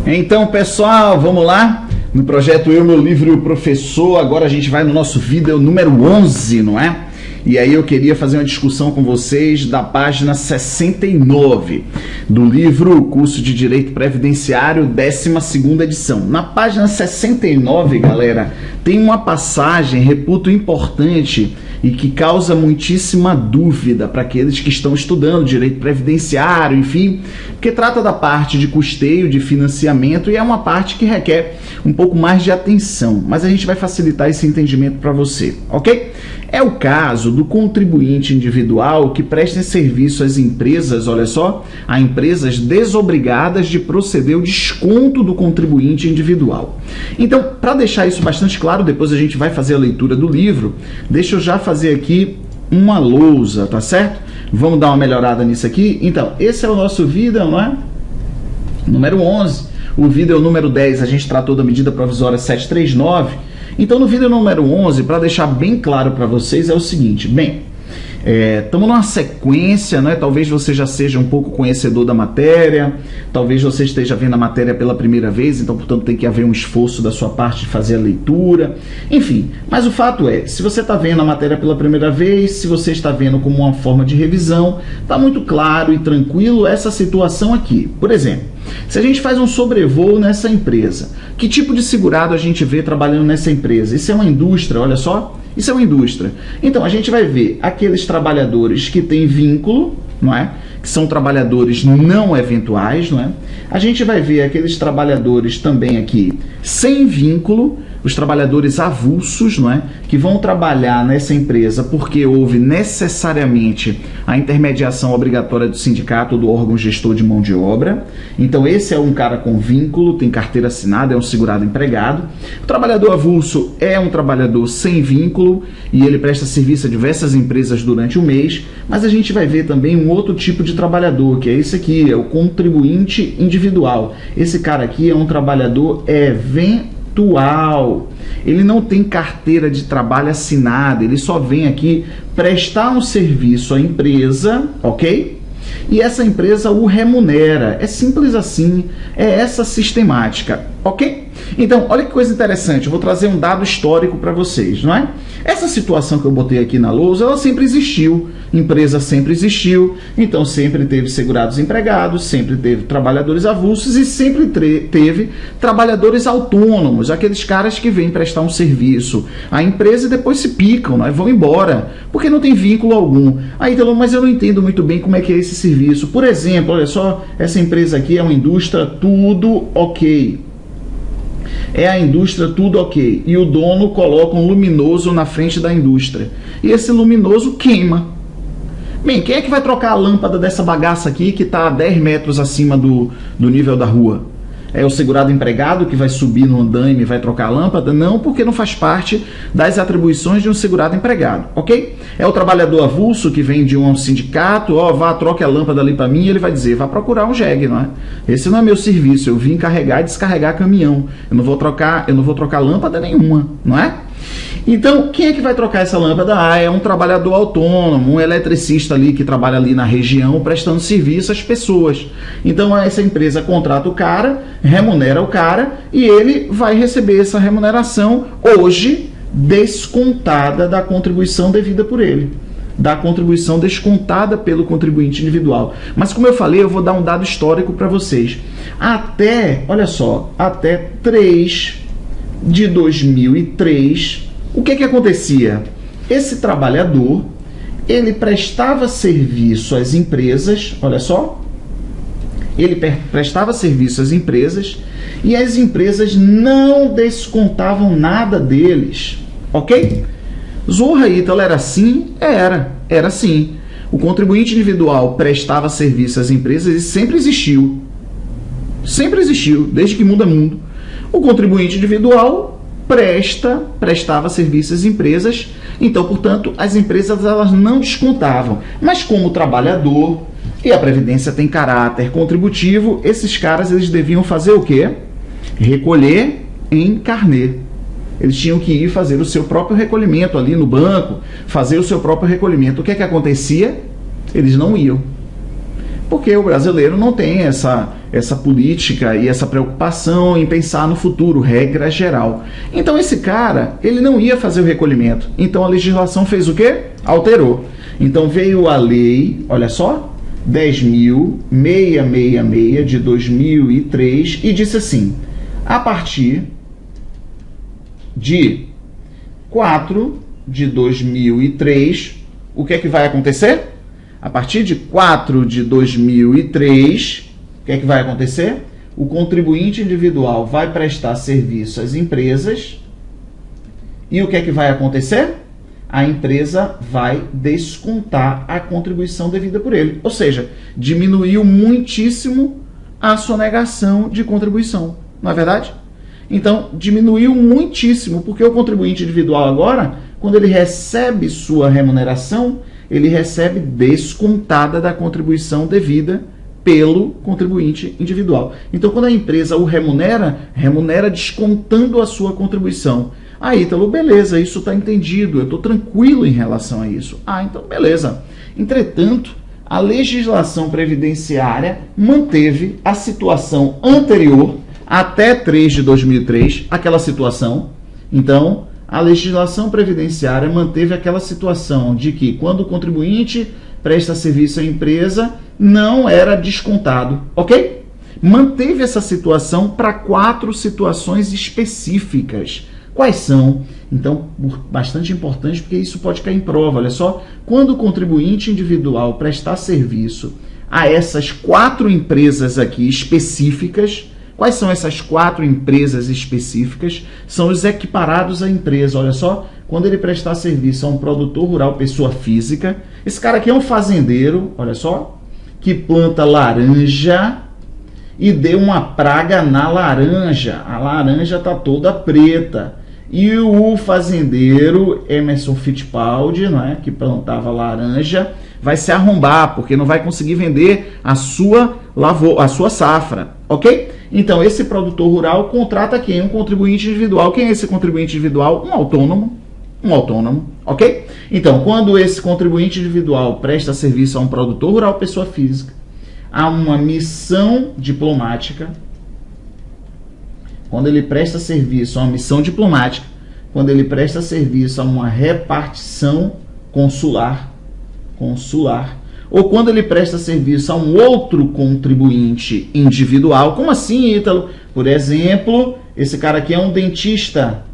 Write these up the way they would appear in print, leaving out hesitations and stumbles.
Então, pessoal, vamos lá? No projeto Eu, Meu Livro e o Professor, agora a gente vai no nosso vídeo número 11, não é? E aí eu queria fazer uma discussão com vocês da página 69 do livro Curso de Direito Previdenciário, 12ª edição. Na página 69, galera, tem uma passagem, reputo, importante e que causa muitíssima dúvida para aqueles que estão estudando direito previdenciário, enfim, porque trata da parte de custeio, de financiamento, e é uma parte que requer um pouco mais de atenção, mas a gente vai facilitar esse entendimento para você, ok? É o caso do contribuinte individual que presta serviço às empresas, olha só, a empresas desobrigadas de proceder ao desconto do contribuinte individual. Então, para deixar isso bastante claro, depois a gente vai fazer a leitura do livro, deixa eu já fazer aqui uma lousa, tá certo? Vamos dar uma melhorada nisso aqui? Então, esse é o nosso vídeo, não é? Número 11. O vídeo número 10, a gente tratou da medida provisória 739. Então, no vídeo número 11, para deixar bem claro para vocês, é o seguinte, bem, estamos numa sequência, né? Talvez você já seja um pouco conhecedor da matéria, talvez você esteja vendo a matéria pela primeira vez, então, portanto, tem que haver um esforço da sua parte de fazer a leitura, enfim. Mas o fato é, se você está vendo a matéria pela primeira vez, se você está vendo como uma forma de revisão, está muito claro e tranquilo essa situação aqui. Por exemplo, se a gente faz um sobrevoo nessa empresa, que tipo de segurado a gente vê trabalhando nessa empresa? Isso é uma indústria, olha só. Isso é uma indústria. Então, a gente vai ver aqueles trabalhadores que têm vínculo, não é? Que são trabalhadores não eventuais, não é? A gente vai ver aqueles trabalhadores também aqui sem vínculo, os trabalhadores avulsos, não é? Que vão trabalhar nessa empresa porque houve necessariamente a intermediação obrigatória do sindicato ou do órgão gestor de mão de obra. Então, esse é um cara com vínculo, tem carteira assinada, é um segurado empregado. O trabalhador avulso é um trabalhador sem vínculo e ele presta serviço a diversas empresas durante o mês, mas a gente vai ver também um outro tipo de trabalhador, que é esse aqui, é o contribuinte individual. Esse cara aqui é um trabalhador eventual. Ele não tem carteira de trabalho assinada, ele só vem aqui prestar um serviço à empresa, ok? E essa empresa o remunera. É simples assim, é essa sistemática, ok? Então, olha que coisa interessante, eu vou trazer um dado histórico para vocês, não é? Essa situação que eu botei aqui na lousa, ela sempre existiu, empresa sempre existiu, então sempre teve segurados empregados, sempre teve trabalhadores avulsos e sempre teve trabalhadores autônomos, aqueles caras que vêm prestar um serviço à empresa e depois se picam, não é? Vão embora, porque não tem vínculo algum. Aí, então, mas eu não entendo muito bem como é que é esse serviço. Por exemplo, olha só, essa empresa aqui é uma indústria tudo ok. É a indústria tudo ok. E o dono coloca um luminoso na frente da indústria. E esse luminoso queima. Bem, quem é que vai trocar a lâmpada dessa bagaça aqui que está a 10 metros acima do nível da rua? É o segurado empregado que vai subir no andaime e vai trocar a lâmpada? Não, porque não faz parte das atribuições de um segurado empregado, ok? É o trabalhador avulso que vem de um sindicato, ó, vá, troque a lâmpada ali para mim, e ele vai dizer, vá procurar um jegue, não é? Esse não é meu serviço, eu vim carregar e descarregar caminhão, eu não vou trocar lâmpada nenhuma, não é? Então, quem é que vai trocar essa lâmpada? Ah, é um trabalhador autônomo, um eletricista ali que trabalha ali na região prestando serviço às pessoas. Então, essa empresa contrata o cara, remunera o cara e ele vai receber essa remuneração hoje descontada da contribuição devida por ele, da contribuição descontada pelo contribuinte individual. Mas, como eu falei, eu vou dar um dado histórico para vocês. Até, olha só, até 3 de 2003, o que que acontecia? Esse trabalhador, ele prestava serviço às empresas, olha só, ele prestava serviço às empresas e as empresas não descontavam nada deles, ok? Zorra, Ítalo, era assim? Era assim. O contribuinte individual prestava serviço às empresas e sempre existiu, desde que mundo é mundo. O contribuinte individual prestava serviço às empresas, então, portanto, as empresas elas não descontavam. Mas como trabalhador, e a Previdência tem caráter contributivo, esses caras eles deviam fazer o quê? Recolher em carnê. Eles tinham que ir fazer o seu próprio recolhimento ali no banco, fazer o seu próprio recolhimento. O que é que acontecia? Eles não iam. Porque o brasileiro não tem essa política e essa preocupação em pensar no futuro, regra geral. Então esse cara, ele não ia fazer o recolhimento. Então a legislação fez o quê? Alterou. Então veio a lei, olha só, 10.666 de 2003 e disse assim: a partir de 4 de 2003, o que é que vai acontecer? A partir de 4 de 2003, o que é que vai acontecer? O contribuinte individual vai prestar serviço às empresas e o que é que vai acontecer? A empresa vai descontar a contribuição devida por ele. Ou seja, diminuiu muitíssimo a sonegação de contribuição. Não é verdade? Então, diminuiu muitíssimo, porque o contribuinte individual agora, quando ele recebe sua remuneração, ele recebe descontada da contribuição devida pelo contribuinte individual. Então, quando a empresa o remunera, remunera descontando a sua contribuição. Ah, Ítalo, beleza, isso está entendido, eu estou tranquilo em relação a isso. Ah, então beleza. Entretanto, a legislação previdenciária manteve a situação anterior até 3 de 2003, aquela situação. Então, a legislação previdenciária manteve aquela situação de que quando o contribuinte presta serviço à empresa, não era descontado, ok? Manteve essa situação para 4 situações específicas. Quais são? Então, bastante importante, porque isso pode cair em prova. Olha só, quando o contribuinte individual prestar serviço a essas 4 empresas aqui específicas, quais são essas 4 empresas específicas? São os equiparados à empresa. Olha só, quando ele prestar serviço a um produtor rural, pessoa física, esse cara aqui é um fazendeiro, olha só, que planta laranja e deu uma praga na laranja. A laranja está toda preta. E o fazendeiro Emerson Fittipaldi, não é, que plantava laranja, vai se arrombar, porque não vai conseguir vender a sua safra, ok? Então, esse produtor rural contrata quem? Um contribuinte individual. Quem é esse contribuinte individual? Um autônomo, ok? Então, quando esse contribuinte individual presta serviço a um produtor rural, pessoa física, a uma missão diplomática, quando ele presta serviço a uma missão diplomática, quando ele presta serviço a uma repartição consular, ou quando ele presta serviço a um outro contribuinte individual. Como assim, Ítalo? Por exemplo, esse cara aqui é um dentista,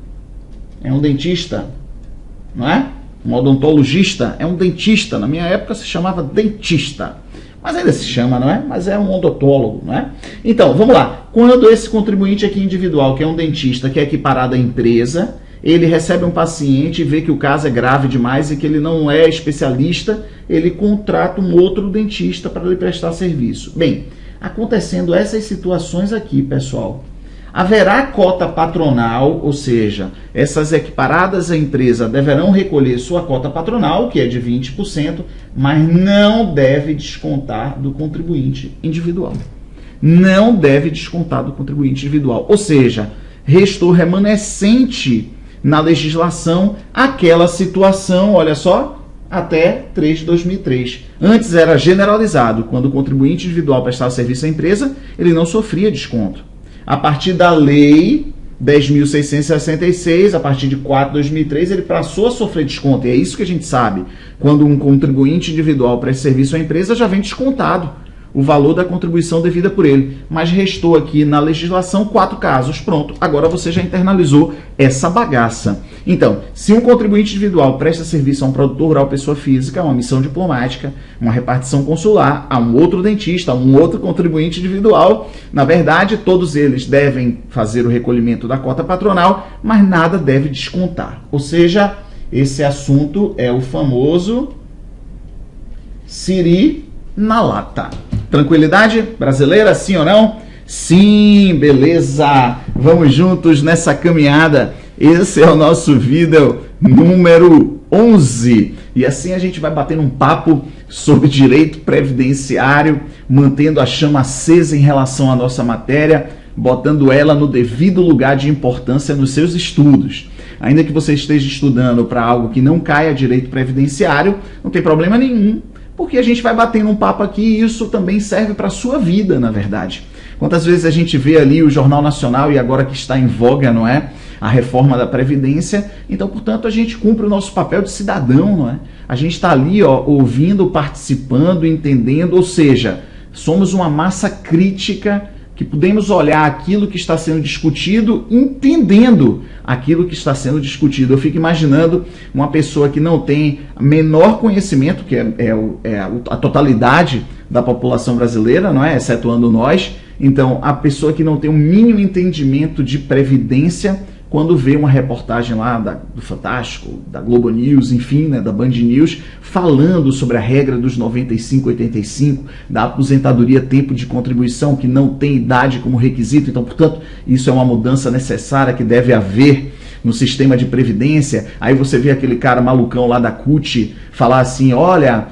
não é? Um odontologista é um dentista. Na minha época se chamava dentista. Mas ainda se chama, não é? Mas é um odontólogo, não é? Então, vamos lá. Quando esse contribuinte aqui individual, que é um dentista, que é equiparado à empresa, ele recebe um paciente e vê que o caso é grave demais e que ele não é especialista, ele contrata um outro dentista para lhe prestar serviço. Bem, acontecendo essas situações aqui, pessoal, haverá cota patronal, ou seja, essas equiparadas à empresa deverão recolher sua cota patronal, que é de 20%, mas não deve descontar do contribuinte individual. Não deve descontar do contribuinte individual. Ou seja, restou remanescente na legislação aquela situação, olha só, até 3 de 2003. Antes era generalizado. Quando o contribuinte individual prestava serviço à empresa, ele não sofria desconto. A partir da lei 10.666, a partir de 4 de 2003, ele passou a sofrer desconto. E é isso que a gente sabe. Quando um contribuinte individual presta serviço à empresa, já vem descontado o valor da contribuição devida por ele. Mas restou aqui na legislação 4 casos. Pronto, agora você já internalizou essa bagaça. Então, se um contribuinte individual presta serviço a um produtor rural, pessoa física, uma missão diplomática, uma repartição consular, a um outro dentista, a um outro contribuinte individual, na verdade, todos eles devem fazer o recolhimento da cota patronal, mas nada deve descontar. Ou seja, esse assunto é o famoso siri na lata. Tranquilidade brasileira, sim ou não? Sim, beleza. Vamos juntos nessa caminhada. Esse é o nosso vídeo número 11. E assim a gente vai batendo um papo sobre direito previdenciário, mantendo a chama acesa em relação à nossa matéria, botando ela no devido lugar de importância nos seus estudos. Ainda que você esteja estudando para algo que não caia direito previdenciário, não tem problema nenhum, porque a gente vai batendo um papo aqui e isso também serve para a sua vida, na verdade. Quantas vezes a gente vê ali o Jornal Nacional, e agora que está em voga, não é? A reforma da Previdência. Então, portanto, a gente cumpre o nosso papel de cidadão, não é? A gente está ali, ó, ouvindo, participando, entendendo, ou seja, somos uma massa crítica que podemos olhar aquilo que está sendo discutido, entendendo aquilo que está sendo discutido. Eu fico imaginando uma pessoa que não tem menor conhecimento, que é a totalidade da população brasileira, não é? Excetuando nós. Então, a pessoa que não tem o mínimo entendimento de previdência, quando vê uma reportagem lá do Fantástico, da Globo News, enfim, né, da Band News, falando sobre a regra dos 95-85, da aposentadoria tempo de contribuição, que não tem idade como requisito. Então, portanto, isso é uma mudança necessária que deve haver no sistema de previdência. Aí você vê aquele cara malucão lá da CUT falar assim, olha,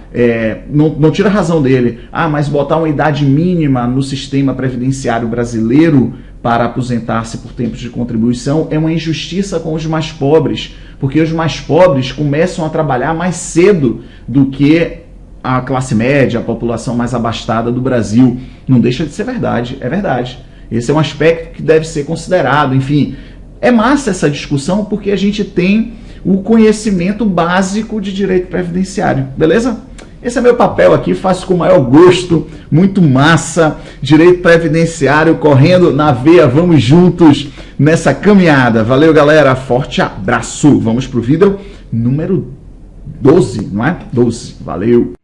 não tira a razão dele, mas botar uma idade mínima no sistema previdenciário brasileiro para aposentar-se por tempos de contribuição é uma injustiça com os mais pobres, porque os mais pobres começam a trabalhar mais cedo do que a classe média, a população mais abastada do Brasil. Não deixa de ser verdade, é verdade. Esse é um aspecto que deve ser considerado. Enfim, é massa essa discussão porque a gente tem o conhecimento básico de direito previdenciário, beleza? Esse é meu papel aqui, faço com o maior gosto, muito massa, direito previdenciário correndo na veia, vamos juntos nessa caminhada. Valeu, galera, forte abraço. Vamos pro vídeo número 12, não é? 12, valeu.